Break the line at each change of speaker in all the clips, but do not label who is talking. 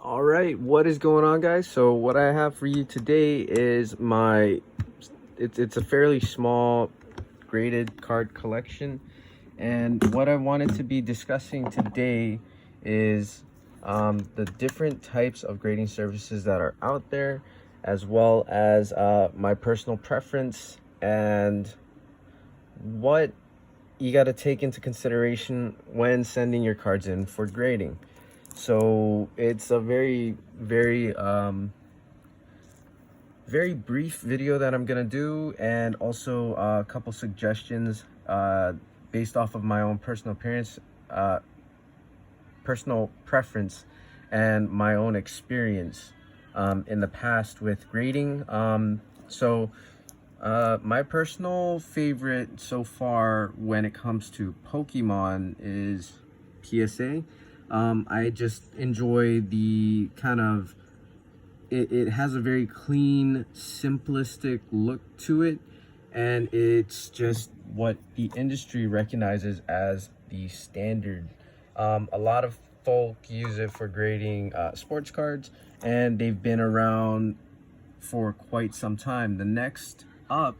All right, what is going on, guys? So what I have for you today is it's a fairly small graded card collection, and what I wanted to be discussing today is the different types of grading services that are out there, as well as my personal preference and what you got to take into consideration when sending your cards in for grading. So it's a very brief video that I'm gonna do, and also a couple suggestions based off of my own personal preference and my own experience in the past with grading. My personal favorite so far when it comes to Pokemon is PSA. I just enjoy the kind of it has a very clean, simplistic look to it, and it's just what the industry recognizes as the standard. A lot of folk use it for grading sports cards, and they've been around for quite some time. The next up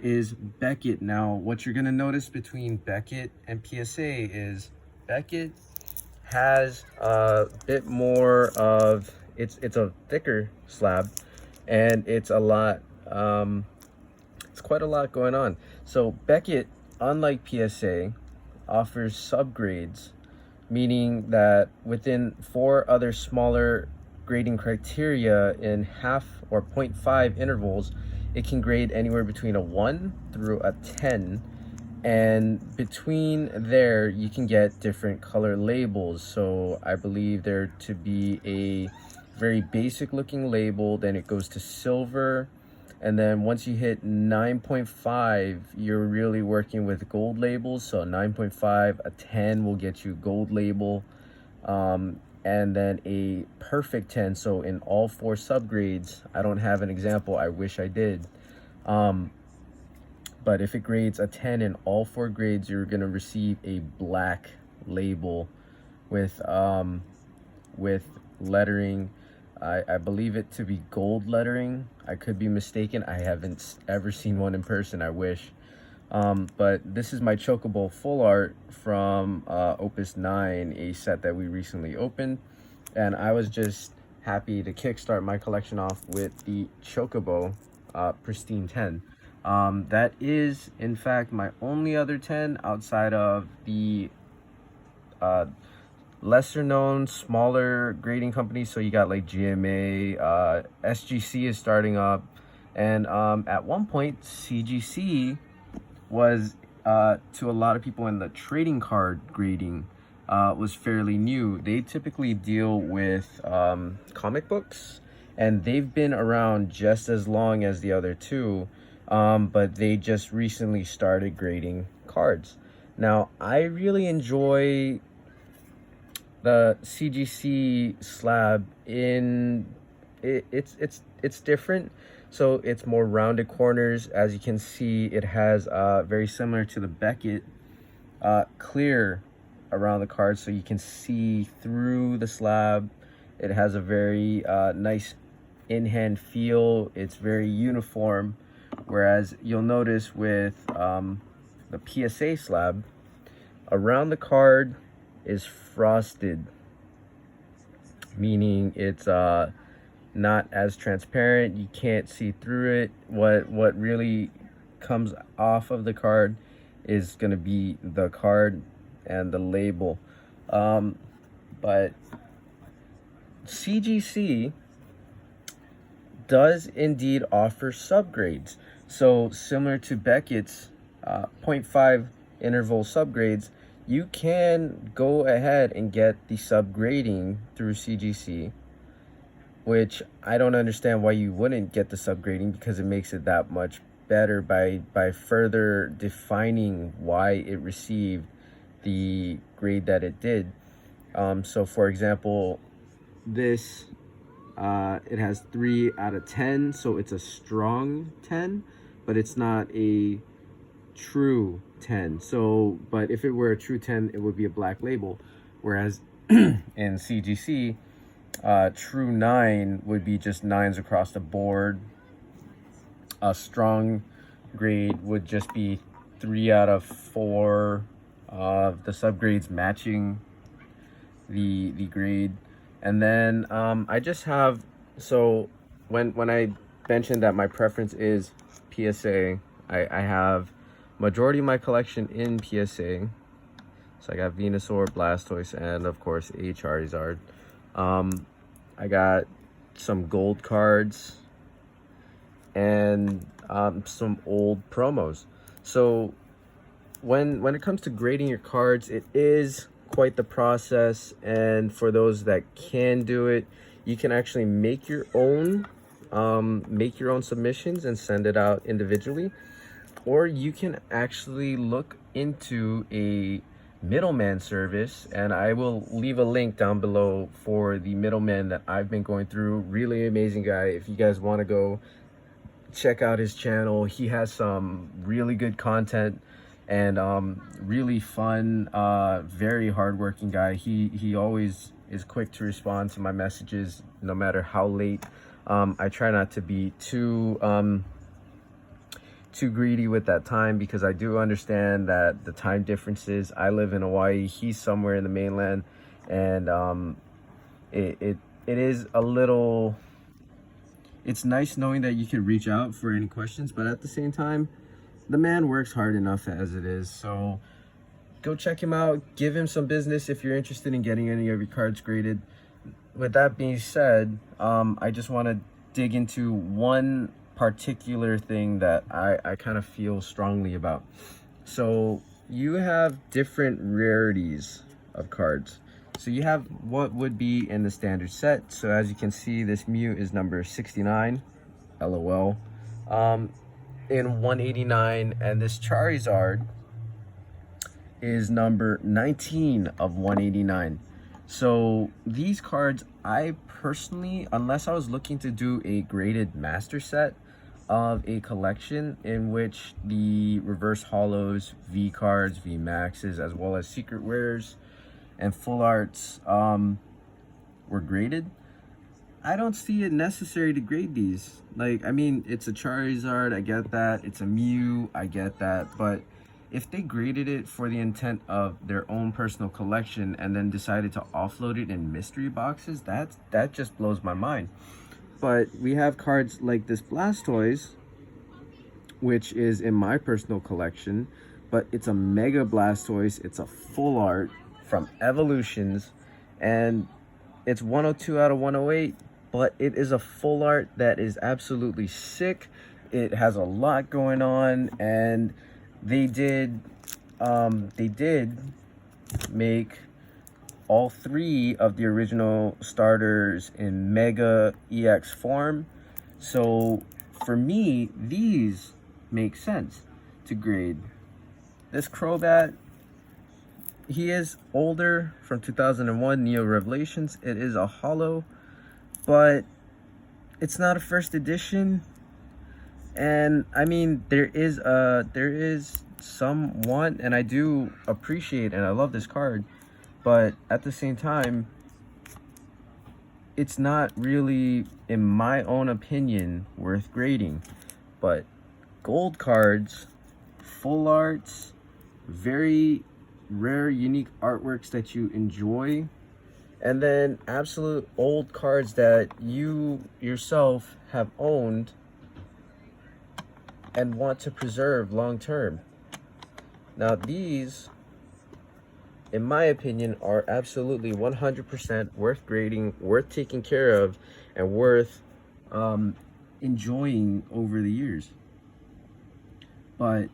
is Beckett. Now, what you're gonna notice between Beckett and PSA is Beckett has a bit more of it's a thicker slab, and it's quite a lot going on. So Beckett, unlike PSA, offers subgrades, meaning that within 4 other smaller grading criteria in half or 0.5 intervals, it can grade anywhere between a 1 through a 10, and between there you can get different color labels. So I believe there to be a very basic looking label, then it goes to silver, and then once you hit 9.5 you're really working with gold labels. So 9.5, a 10 will get you gold label, and then a perfect 10. So in all 4 subgrades, I don't have an example, I wish I did, but if it grades a 10 in all 4 grades, you're gonna receive a black label with lettering. I believe it to be gold lettering. I could be mistaken. I haven't ever seen one in person. I wish. But this is my Chocobo full art from Opus 9, a set that we recently opened, and I was just happy to kickstart my collection off with the Chocobo Pristine 10. That is, in fact, my only other 10 outside of the lesser known, smaller grading companies. So you got like GMA, SGC is starting up, and at one point, CGC was, to a lot of people in the trading card grading, was fairly new. They typically deal with comic books, and they've been around just as long as the other two. But they just recently started grading cards. Now, I really enjoy the CGC slab in it's different. So it's more rounded corners. As you can see, it has very similar to the Beckett, clear around the card, so you can see through the slab. It has a very nice in-hand feel. It's very uniform. Whereas you'll notice with the PSA slab, around the card is frosted, meaning it's not as transparent. You can't see through it. What really comes off of the card is going to be the card and the label. But CGC does indeed offer subgrades. So similar to Beckett's 0.5 interval subgrades, you can go ahead and get the subgrading through CGC, which I don't understand why you wouldn't get the subgrading, because it makes it that much better by further defining why it received the grade that it did. So for example, this it has 3 out of 10, so it's a strong 10, but it's not a true 10. So, but if it were a true 10, it would be a black label. Whereas in CGC, True 9 would be just 9s across the board. A strong grade would just be 3 out of 4 of the subgrades matching the grade. And then I just have, so when I mentioned that my preference is PSA, I have majority of my collection in PSA. So I got Venusaur, Blastoise, and of course a Charizard. I got some gold cards and some old promos. So when it comes to grading your cards, it is quite the process, and for those that can do it, you can actually make your own submissions and send it out individually, or you can actually look into a middleman service, and I will leave a link down below for the middleman that I've been going through. Really amazing guy. If you guys want to go check out his channel, he has some really good content and really fun, very hardworking guy. He always is quick to respond to my messages no matter how late. I try not to be too greedy with that time, because I do understand that the time differences. I live in Hawaii, he's somewhere in the mainland, and it is a little, it's nice knowing that you can reach out for any questions, but at the same time, the man works hard enough as it is. So go check him out, give him some business if you're interested in getting any of your cards graded. With that being said, I just want to dig into one particular thing that I kind of feel strongly about. So you have different rarities of cards. So you have what would be in the standard set. So as you can see, this Mew is number 69, LOL, in 189, and this Charizard is number 19 of 189. So these cards, I personally, unless I was looking to do a graded master set of a collection in which the reverse holos, V cards, V maxes, as well as secret rares and full arts were graded, I don't see it necessary to grade these. Like, I mean, it's a Charizard, I get that. It's a Mew, I get that. But if they graded it for the intent of their own personal collection and then decided to offload it in mystery boxes, that just blows my mind. But we have cards like this Blastoise, which is in my personal collection, but it's a Mega Blastoise. It's a full art from Evolutions, and it's 102 out of 108, but it is a full art that is absolutely sick. It has a lot going on, and they did make all 3 of the original starters in Mega EX form. So for me, these make sense to grade. This Crobat, he is older, from 2001, Neo Revelations. It is a holo, but it's not a first edition. And I mean, there is some want, and I do appreciate and I love this card, but at the same time, it's not really, in my own opinion, worth grading. But gold cards, full arts, very rare, unique artworks that you enjoy, and then absolute old cards that you yourself have owned and want to preserve long term. Now these, in my opinion, are absolutely 100% worth grading, worth taking care of, and worth enjoying over the years. But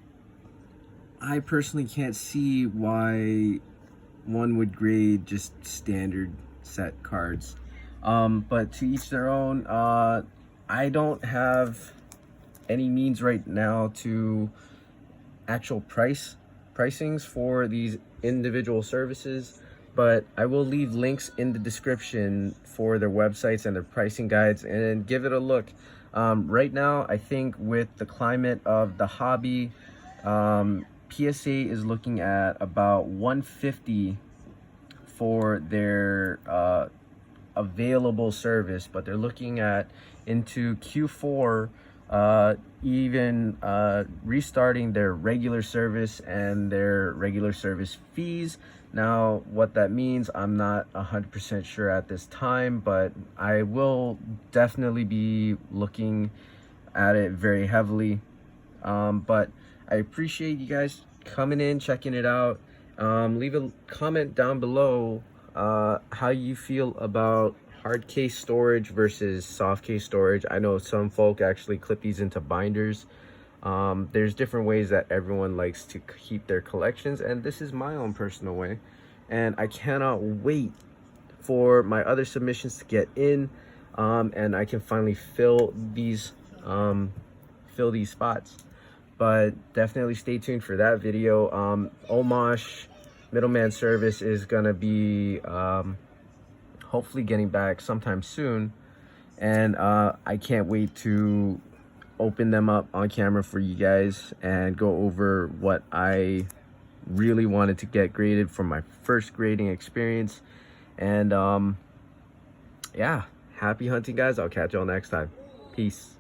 I personally can't see why one would grade just standard set cards. But to each their own. I don't have any means right now to actual pricings for these individual services, but I will leave links in the description for their websites and their pricing guides, and give it a look. Right now, I think with the climate of the hobby, PSA is looking at about $150 for their available service, but they're looking at into Q4 even restarting their regular service and their regular service fees. Now, what that means, I'm not 100% sure at this time, but I will definitely be looking at it very heavily. But I appreciate you guys coming in, checking it out. Leave a comment down below how you feel about hard case storage versus soft case storage. I know some folk actually clip these into binders. There's different ways that everyone likes to keep their collections, and this is my own personal way. And I cannot wait for my other submissions to get in, and I can finally fill these spots. But definitely stay tuned for that video. Omosh Middleman Service is gonna be hopefully getting back sometime soon, and I can't wait to open them up on camera for you guys and go over what I really wanted to get graded from my first grading experience. And yeah, happy hunting, guys. I'll catch y'all next time. Peace.